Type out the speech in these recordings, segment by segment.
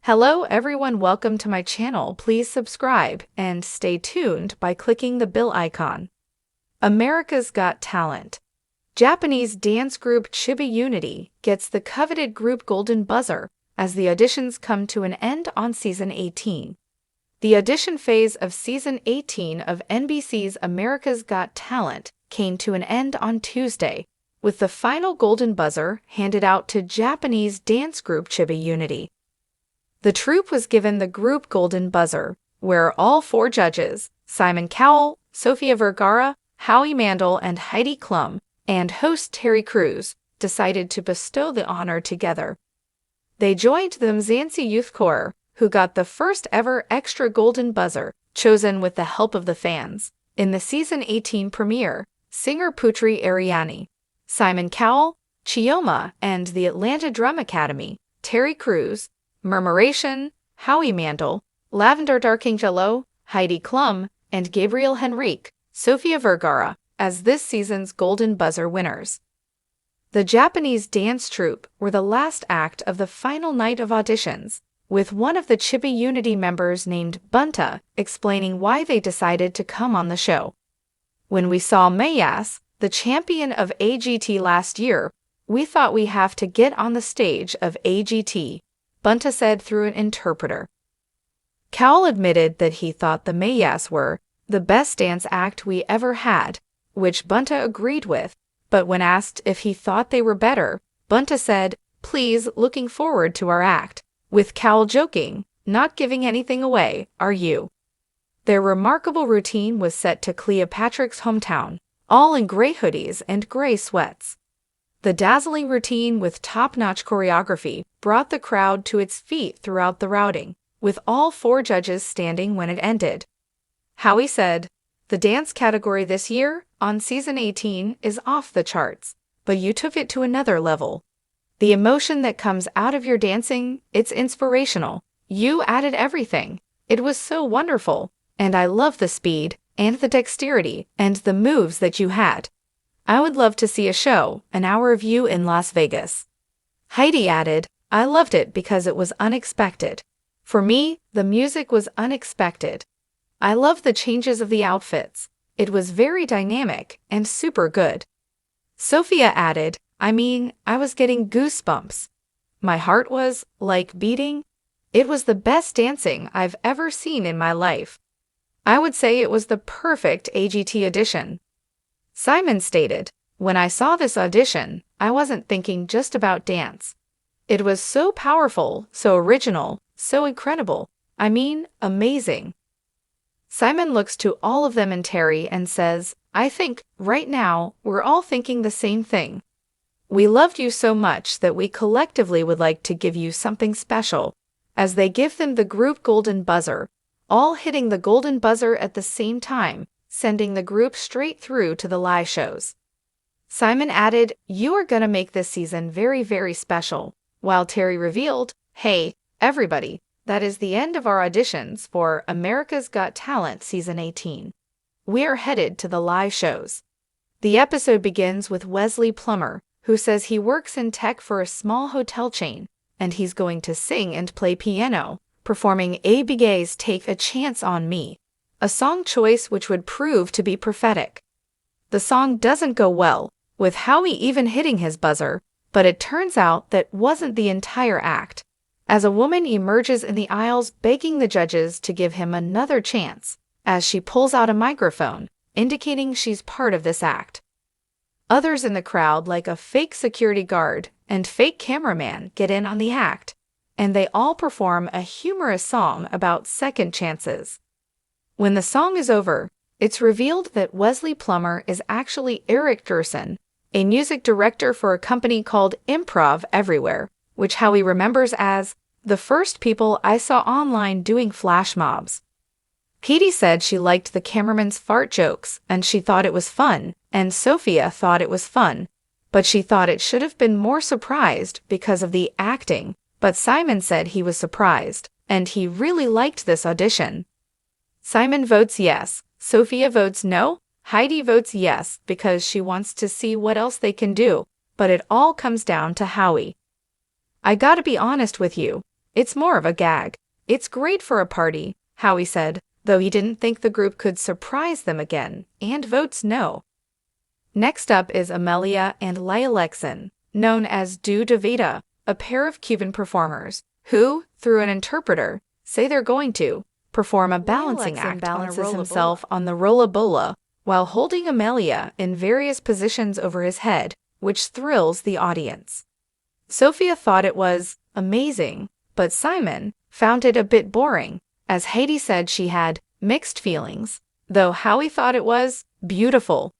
Hello everyone, welcome to my channel. Please subscribe and stay tuned by clicking the bell icon. America's Got Talent. Japanese dance group Chibi Unity gets the coveted group golden buzzer as the auditions come to an end on Season 18. The audition phase of Season 18 of NBC's America's Got Talent came to an end on Tuesday, with the final golden buzzer handed out to Japanese dance group Chibi Unity. The troupe was given the group golden buzzer, where all four judges, Simon Cowell, Sofia Vergara, Howie Mandel, and Heidi Klum, and host Terry Crews, decided to bestow the honor together. They joined the Mzansi Youth Corps, who got the first ever extra golden buzzer, chosen with the help of the fans. In the Season 18 premiere, singer Putri Ariani, Simon Cowell, Chioma, and the Atlanta Drum Academy, Terry Crews, Murmuration, Howie Mandel, Lavender Darkangelo, Heidi Klum, and Gabriel Henrique, Sofia Vergara, as this season's golden buzzer winners. The Japanese dance troupe were the last act of the final night of auditions, with one of the Chibi Unity members named Bunta explaining why they decided to come on the show. When we saw Mayas, the champion of AGT last year, we thought we have to get on the stage of AGT, Bunta said through an interpreter. Cowell admitted that he thought the Mayas were the best dance act we ever had, which Bunta agreed with, but when asked if he thought they were better, Bunta said, "Please, looking forward to our act," with Cowell joking, "Not giving anything away, are you?" Their remarkable routine was set to Cleopatra's hometown, all in gray hoodies and gray sweats. The dazzling routine with top-notch choreography brought the crowd to its feet throughout the routing, with all four judges standing when it ended. Howie said, "The dance category this year, on Season 18, is off the charts, but you took it to another level. The emotion that comes out of your dancing, it's inspirational. You added everything. It was so wonderful, and I love the speed, and the dexterity, and the moves that you had. I would love to see a show, an hour of you in Las Vegas." Heidi added, "I loved it because it was unexpected. For me, the music was unexpected. I loved the changes of the outfits. It was very dynamic and super good." Sophia added, I was getting goosebumps. My heart was, like, beating. It was the best dancing I've ever seen in my life. I would say it was the perfect AGT audition." Simon stated, "When I saw this audition, I wasn't thinking just about dance. It was so powerful, so original, so incredible. Amazing." Simon looks to all of them and Terry and says, "I think, right now, we're all thinking the same thing. We loved you so much that we collectively would like to give you something special," as they give them the group golden buzzer, all hitting the golden buzzer at the same time, sending the group straight through to the live shows. Simon added, "You are gonna make this season very, very special," while Terry revealed, "Hey, everybody, that is the end of our auditions for America's Got Talent Season 18. We are headed to the live shows." The episode begins with Wesley Plummer, who says he works in tech for a small hotel chain, and he's going to sing and play piano, performing A.B. Gay's Take a Chance on Me, a song choice which would prove to be prophetic. The song doesn't go well, with Howie even hitting his buzzer, but it turns out that wasn't the entire act, as a woman emerges in the aisles begging the judges to give him another chance, as she pulls out a microphone, indicating she's part of this act. Others in the crowd, like a fake security guard and fake cameraman, get in on the act, and they all perform a humorous song about second chances. When the song is over, it's revealed that Wesley Plummer is actually Eric Gerson, a music director for a company called Improv Everywhere, which Howie remembers as the first people I saw online doing flash mobs. Katie said she liked the cameraman's fart jokes and she thought it was fun, and Sophia thought it was fun, but she thought it should have been more surprised because of the acting, but Simon said he was surprised, and he really liked this audition. Simon votes yes, Sophia votes no, Heidi votes yes because she wants to see what else they can do, but it all comes down to Howie. "I gotta be honest with you, It's more of a gag. It's great for a party, Howie said, though he didn't think the group could surprise them again, and votes no. Next up is Amelia and Lialexin, known as Du de Vida, a pair of Cuban performers, who, through an interpreter, say they're going to perform a balancing act. Balances himself on the rolla bola while holding Amelia in various positions over his head, which thrills the audience. Sophia thought it was amazing, but Simon found it a bit boring, as Heidi said she had mixed feelings, though Howie thought it was beautiful.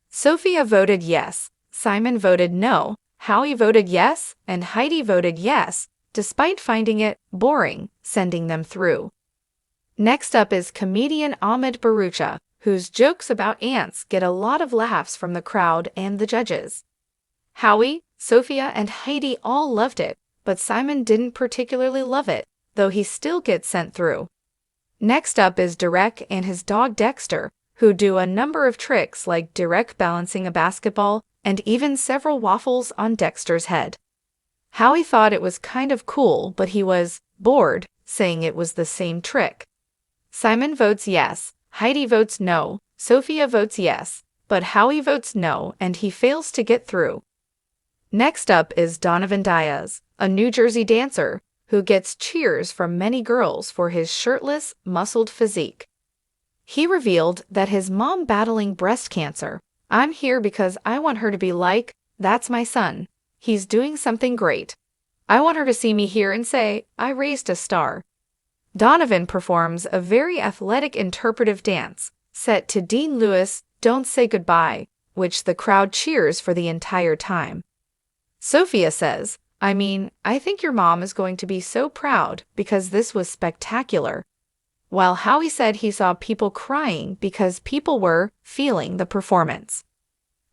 Sophia voted yes, Simon voted no, Howie voted yes, and Heidi voted yes, despite finding it boring, sending them through. Next up is comedian Ahmed Bharucha, whose jokes about ants get a lot of laughs from the crowd and the judges. Howie, Sophia, and Heidi all loved it, but Simon didn't particularly love it, though he still gets sent through. Next up is Derek and his dog Dexter, who do a number of tricks like Derek balancing a basketball and even several waffles on Dexter's head. Howie thought it was kind of cool, but he was bored, saying it was the same trick. Simon votes yes, Heidi votes no, Sophia votes yes, but Howie votes no and he fails to get through. Next up is Donovan Diaz, a New Jersey dancer, who gets cheers from many girls for his shirtless, muscled physique. He revealed that his mom battling breast cancer. I'm here because I want her to be like, that's my son. He's doing something great. I want her to see me here and say, I raised a star. Donovan performs a very athletic interpretive dance, set to Dean Lewis' Don't Say Goodbye, which the crowd cheers for the entire time. Sophia says, I think your mom is going to be so proud because this was spectacular. While Howie said he saw people crying because people were feeling the performance.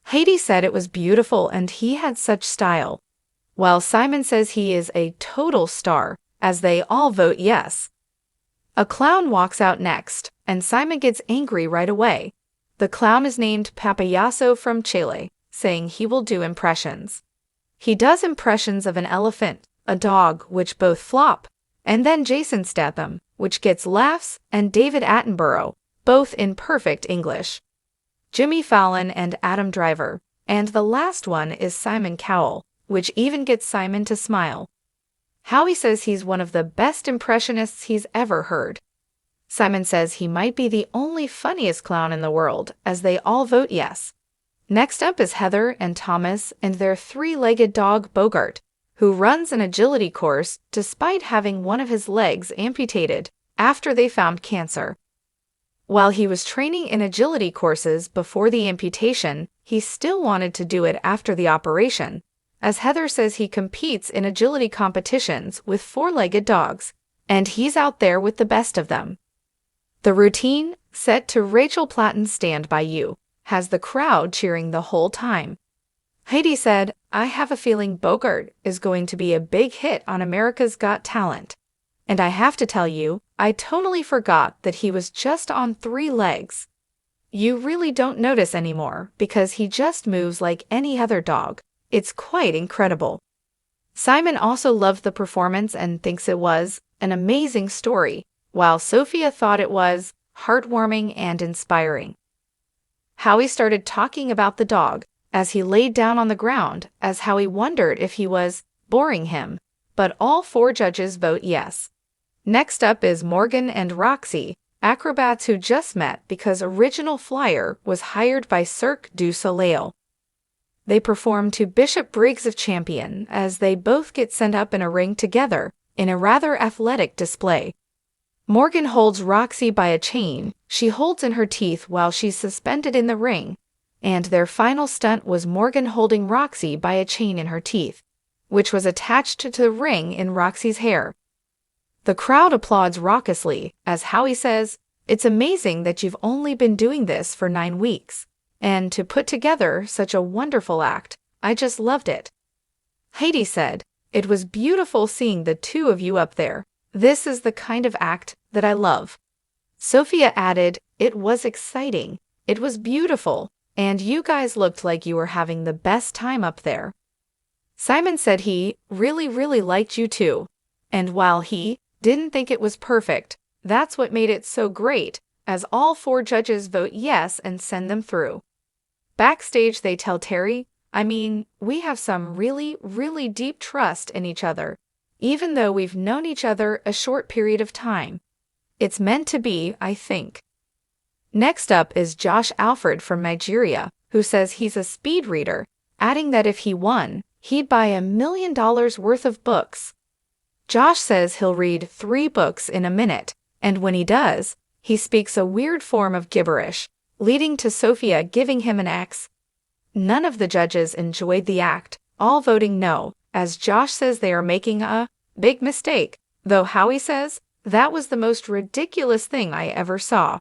Heidi said it was beautiful and he had such style, while Simon says he is a total star, as they all vote yes. A clown walks out next, and Simon gets angry right away. The clown is named Papayaso from Chile, saying he will do impressions. He does impressions of an elephant, a dog, which both flop, and then Jason Statham, which gets laughs, and David Attenborough, both in perfect English. Jimmy Fallon and Adam Driver, and the last one is Simon Cowell, which even gets Simon to smile. Howie says he's one of the best impressionists he's ever heard. Simon says he might be the only funniest clown in the world, as they all vote yes. Next up is Heather and Thomas and their three-legged dog Bogart, who runs an agility course despite having one of his legs amputated after they found cancer. While he was training in agility courses before the amputation, he still wanted to do it after the operation, as Heather says he competes in agility competitions with four-legged dogs, and he's out there with the best of them. The routine, set to Rachel Platten's Stand By You, has the crowd cheering the whole time. Heidi said, I have a feeling Bogart is going to be a big hit on America's Got Talent. And I have to tell you, I totally forgot that he was just on 3 legs. You really don't notice anymore because he just moves like any other dog. It's quite incredible. Simon also loved the performance and thinks it was an amazing story, while Sophia thought it was heartwarming and inspiring. Howie started talking about the dog as he laid down on the ground, as Howie wondered if he was boring him, but all 4 judges vote yes. Next up is Morgan and Roxy, acrobats who just met because Original Flyer was hired by Cirque du Soleil. They perform to Bishop Briggs of Champion as they both get sent up in a ring together in a rather athletic display. Morgan holds Roxy by a chain she holds in her teeth while she's suspended in the ring, and their final stunt was Morgan holding Roxy by a chain in her teeth, which was attached to the ring in Roxy's hair. The crowd applauds raucously as Howie says, it's amazing that you've only been doing this for 9 weeks, and to put together such a wonderful act, I just loved it. Heidi said, it was beautiful seeing the 2 of you up there. This is the kind of act that I love. Sophia added, it was exciting, it was beautiful, and you guys looked like you were having the best time up there. Simon said he really liked you too, And while he didn't think it was perfect, that's what made it so great, as all 4 judges vote yes and send them through. Backstage, they tell Terry, we have some really, really deep trust in each other, even though we've known each other a short period of time. It's meant to be, I think. Next up is Josh Alford from Nigeria, who says he's a speed reader, adding that if he won, he'd buy $1 million worth of books. Josh says he'll read 3 books in a minute, and when he does, he speaks a weird form of gibberish, leading to Sophia giving him an X. None of the judges enjoyed the act, all voting no, as Josh says they are making a big mistake, though Howie says that was the most ridiculous thing I ever saw.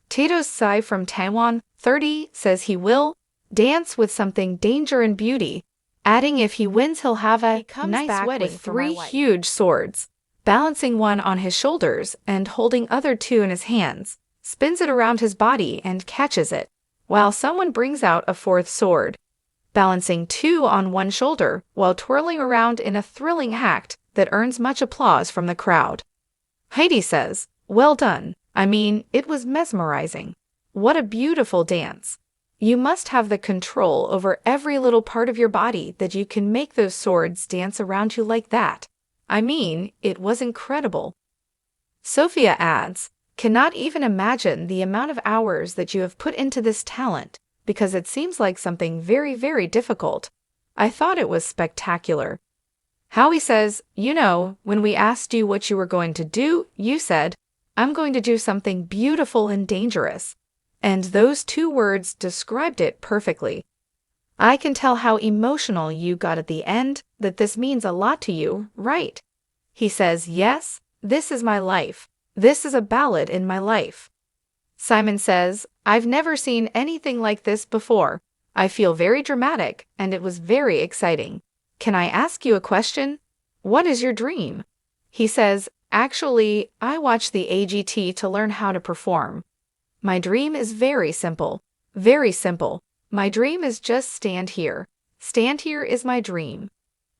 Tito's Sai from Taiwan, 30, says he will dance with something danger and beauty, adding if he wins he'll have a nice wedding with 3 huge swords, balancing one on his shoulders and holding other 2 in his hands, spins it around his body and catches it, while someone brings out a 4th sword, balancing 2 on one shoulder while twirling around in a thrilling act that earns much applause from the crowd. Heidi says, well done. It was mesmerizing. What a beautiful dance. You must have the control over every little part of your body that you can make those swords dance around you like that. It was incredible. Sophia adds, cannot even imagine the amount of hours that you have put into this talent, because it seems like something very, very difficult. I thought it was spectacular. Howie says, when we asked you what you were going to do, you said, I'm going to do something beautiful and dangerous. And those 2 words described it perfectly. I can tell how emotional you got at the end, that this means a lot to you, right? He says, yes, this is my life. This is a ballad in my life. Simon says, I've never seen anything like this before. I feel very dramatic, and it was very exciting. Can I ask you a question? What is your dream? He says, actually, I watch the AGT to learn how to perform. My dream is very simple. Very simple. My dream is just stand here. Stand here is my dream.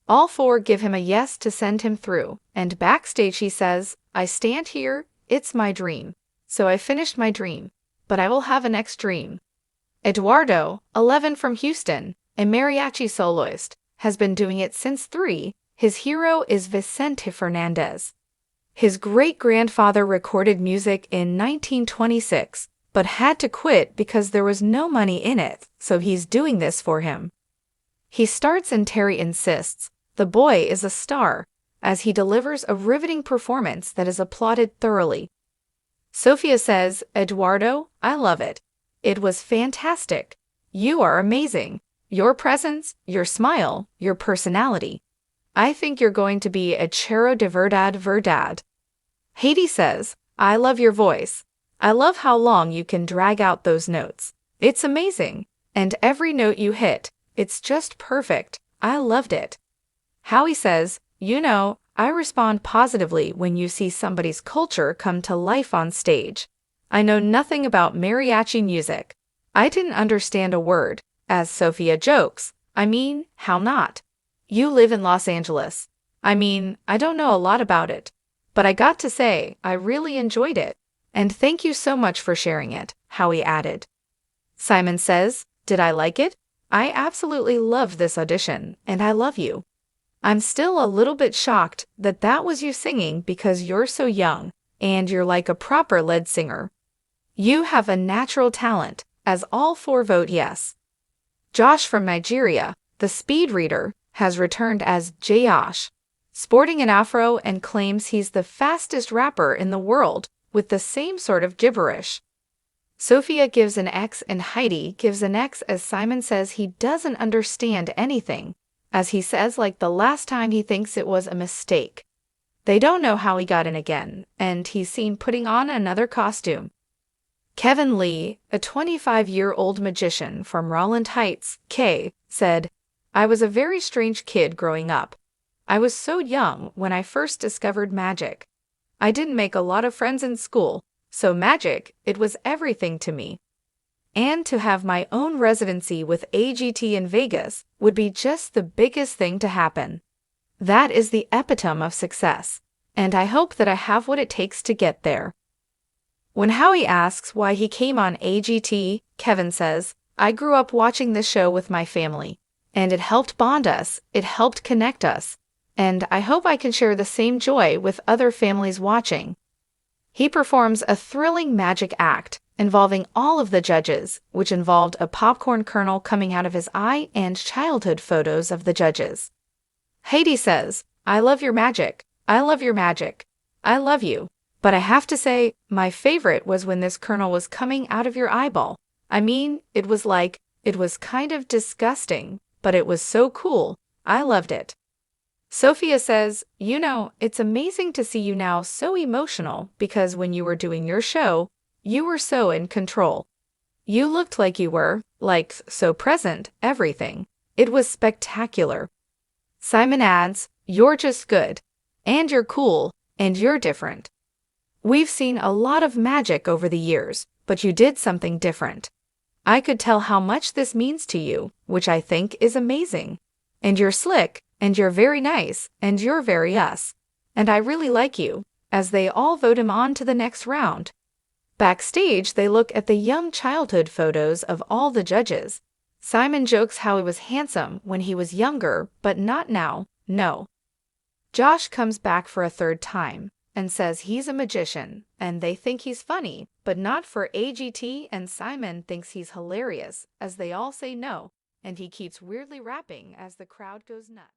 All 4 give him a yes to send him through, and backstage he says, I stand here, it's my dream. So I finished my dream, but I will have a next dream. Eduardo, 11 from Houston, a mariachi soloist, has been doing it since 3. His hero is Vicente Fernandez. His great-grandfather recorded music in 1926, but had to quit because there was no money in it, so he's doing this for him. He starts and Terry insists the boy is a star, as he delivers a riveting performance that is applauded thoroughly. Sophia says, Eduardo, I love it. It was fantastic. You are amazing. Your presence, your smile, your personality. I think you're going to be a chero de verdad. Haiti says, I love your voice. I love how long you can drag out those notes. It's amazing. And every note you hit, it's just perfect. I loved it. Howie says, I respond positively when you see somebody's culture come to life on stage. I know nothing about mariachi music. I didn't understand a word. As Sophia jokes, how not? You live in Los Angeles. I don't know a lot about it. But I got to say, I really enjoyed it. And thank you so much for sharing it, Howie added. Simon says, did I like it? I absolutely loved this audition, and I love you. I'm still a little bit shocked that was you singing because you're so young, and you're like a proper lead singer. You have a natural talent, as all 4 vote yes. Josh from Nigeria, the speed reader, has returned as Josh, sporting an afro and claims he's the fastest rapper in the world with the same sort of gibberish. Sophia gives an X and Heidi gives an X as Simon says he doesn't understand anything, as he says like the last time he thinks it was a mistake. They don't know how he got in again, and he's seen putting on another costume. Kevin Lee, a 25-year-old magician from Rowland Heights, K, said, I was a very strange kid growing up. I was so young when I first discovered magic. I didn't make a lot of friends in school, so magic, it was everything to me. And to have my own residency with AGT in Vegas would be just the biggest thing to happen. That is the epitome of success, and I hope that I have what it takes to get there. When Howie asks why he came on AGT, Kevin says, I grew up watching this show with my family, and it helped bond us, it helped connect us, and I hope I can share the same joy with other families watching. He performs a thrilling magic act involving all of the judges, which involved a popcorn kernel coming out of his eye and childhood photos of the judges. Heidi says, I love your magic. I love your magic. I love you. But I have to say, my favorite was when this kernel was coming out of your eyeball. I mean, it was kind of disgusting, but it was so cool. I loved it. Sophia says, it's amazing to see you now so emotional because when you were doing your show, you were so in control. You looked like you were, so present, everything. It was spectacular. Simon adds, you're just good. And you're cool. And you're different. We've seen a lot of magic over the years, but you did something different. I could tell how much this means to you, which I think is amazing. And you're slick, and you're very nice, and you're very us. And I really like you, as they all vote him on to the next round. Backstage, they look at the young childhood photos of all the judges. Simon jokes how he was handsome when he was younger, but not now, no. Josh comes back for a third time and says he's a magician, and they think he's funny, but not for AGT, and Simon thinks he's hilarious, as they all say no, and he keeps weirdly rapping as the crowd goes nuts.